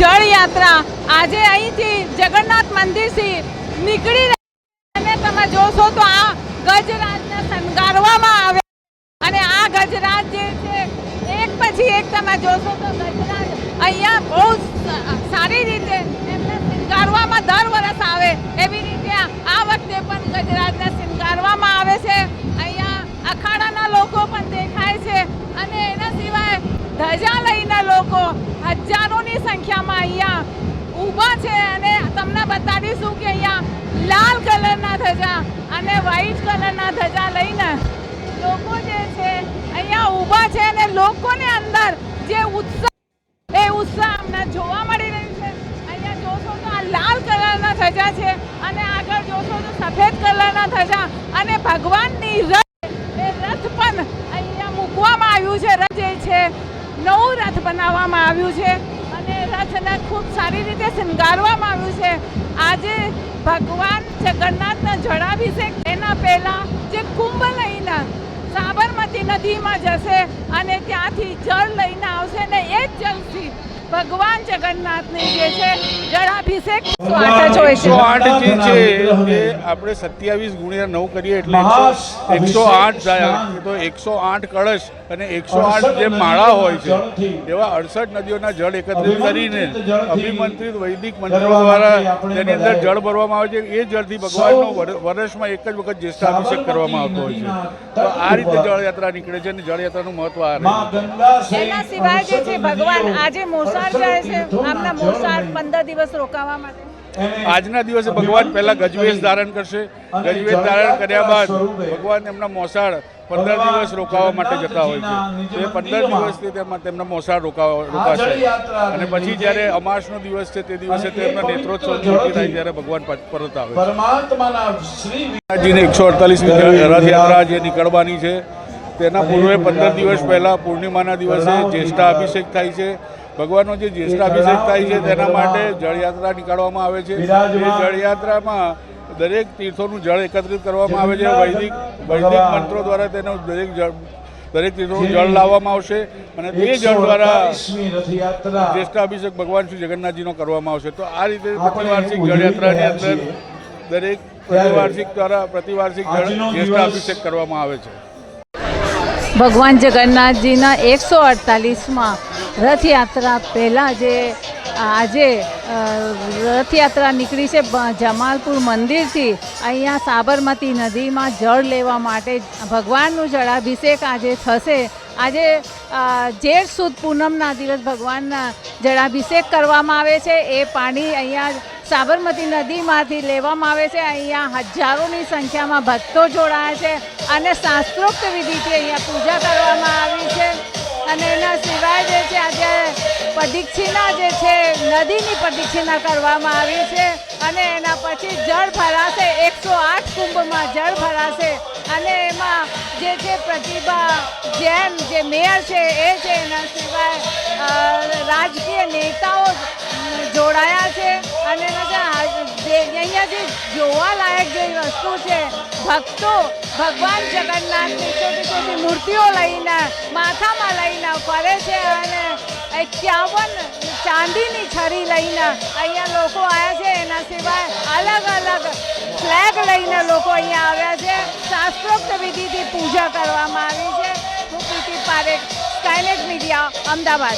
જળ યાત્રા આજે અહીંથી જગન્નાથ મંદિરથી નીકળી રહી અને તમે જોશો તો આ ગજરાજને શણગારવામાં આવે અને આ ગજરાજ જે છે એક પછી એક તમે જોશો તો ગજરાજ અહીંયા બહુ સારી રીતે એમને શણગારવામાં દર વર્ષ આવે એવી રીતે આ વખતે પણ ગજરાજને શણગારવામાં આવે છે। અહીંયા અખાડાના લોકો પણ દેખાય છે અને એના સિવાય ધજા લઈને લોકો હજારોની સંખ્યામાં અહીંયા ઊભા છે અને તમને બતાવીશું કે અહીંયા લાલ કલરના ધજા અને વ્હાઈટ કલરના ધજા લઈને લોકો જે છે અહીંયા ઊભા છે અને લોકોને અંદર જે ઉત્સાહ એ ઉત્સાહ અમને જોવા મળી રહ્યું છે। અહીંયા જોશો તો આ લાલ કલરના ધજા છે અને આગળ જોશો તો સફેદ કલરના ધજા અને ભગવાનની રથ એ રથ પણ અહીંયા મૂકવામાં આવ્યું છે। રથ જે છે નવું રથ બનાવવામાં આવ્યું છે અને રથને ખૂબ સારી રીતે શણગારવામાં આવ્યું છે। આજે ભગવાન જગન્નાથના જળાભિષેક એના પહેલાં જે કુંભ લઈને સાબરમતી નદીમાં જશે અને ત્યાંથી જળ લઈને આવશે ને એ જ જળથી ભગવાન જગન્નાથની જે છે જળાભિષેક 108 જે છે એ આપણે 27 × 9 કરીએ એટલે 108 થાય તો 108 કળશ અને 108 જે માળા હોય છે એવા 68 નદીઓના જળ એકત્રિત કરીને અભિમંત્રિત વૈદિક મંત્રો દ્વારા તેની અંદર જળ ભરવામાં આવે છે। એ જળથી ભગવાનનો વર્ષમાં એક જ વખત જ્યેષ્ઠાભિષેક કરવામાં આવતો હોય છે। તો આ રીતે જળયાત્રા નીકળે છે અને જળયાત્રાનું મહત્વ આ રહે। એના સિવાય જે છે ભગવાન આજે મોસાળ જાય છે આમના મોસાળ 15 દિવસ રોકાવા માટે આજના દિવસે ભગવાન પહેલા ગજવેશ ધારણ કરશે। ગજવેશ ધારણ કર્યા બાદ ભગવાન એમના મોસાળ 15 દિવસ રોકાવા માટે જતા હોય છે। એ 15 દિવસથી તેમના મોસાળ રોકાશે અને પછી જ્યારે અમાસનો દિવસ છે તે દિવસે તેમના નેત્રોત્સવ થાય ત્યારે ભગવાન પરત આવે છે। 148મી રથયાત્રા જે નીકળવાની છે તેના પૂર્વે 15 દિવસ પહેલાં પૂર્ણિમાના દિવસે જ્યેષ્ઠાભિષેક થાય છે। ભગવાનનો જે જ્યેષ્ઠાભિષેક થાય છે તેના માટે જળયાત્રા નીકાળવામાં આવે છે। એ જળયાત્રામાં દરેક તીર્થોનું જળ એકત્રિત કરવામાં આવે છે। વૈદિક મંત્રો દ્વારા તેનું દરેક તીર્થોનું જળ લાવવામાં આવશે અને તે જળ દ્વારા જ્યેષ્ઠાભિષેક ભગવાન શ્રી જગન્નાથજીનો કરવામાં આવશે। તો આ રીતે પ્રતિવાર્ષિક જળયાત્રાની અંદર દરેક પ્રતિવાર્ષિક જ્યેષ્ઠાભિષેક કરવામાં આવે છે। ભગવાન જગન્નાથજીના 148માં રથયાત્રા પહેલાં જે આજે રથયાત્રા નીકળી છે જમાલપુર મંદિરથી અહીંયા સાબરમતી નદીમાં જળ લેવા માટે ભગવાનનું જળાભિષેક આજે થશે। આજે જેઠ સુદ પૂનમના દિવસ ભગવાનના જળાભિષેક કરવામાં આવે છે। એ પાણી અહીંયા સાબરમતી નદીમાંથી લેવામાં આવે છે। અહીંયા હજારોની સંખ્યામાં ભક્તો જોડાયા છે અને શાસ્ત્રોક્ત વિધિથી અહીંયા પૂજા કરવામાં આવી છે અને એના સિવાય જે છે આજે પ્રદક્ષિણા જે છે નદીની પ્રદક્ષિણા કરવામાં આવી છે અને એના પછી જળ ભરાશે। 108 કુંભમાં જળ ભરાશે અને એમાં જે છે પ્રતિભા જૈન જે મેયર છે એ છે એના સિવાય રાજકીય નેતાઓ જોડાયા છે અને અહીંયા જે જોવાલાયક જે વસ્તુ છે ભક્તો ભગવાન જગન્નાથની છોટી છોટી મૂર્તિઓ લઈને માથામાં લઈને ફરે છે અને 51 ચાંદીની છરી લઈને અહીંયા લોકો આવ્યા છે। એના સિવાય અલગ અલગ ફ્લેગ લઈને લોકો અહીંયા આવ્યા છે। શાસ્ત્રોક્ત વિધિથી પૂજા કરવામાં આવી છે। હું PT Parekh, Skynet media, Ahmedabad.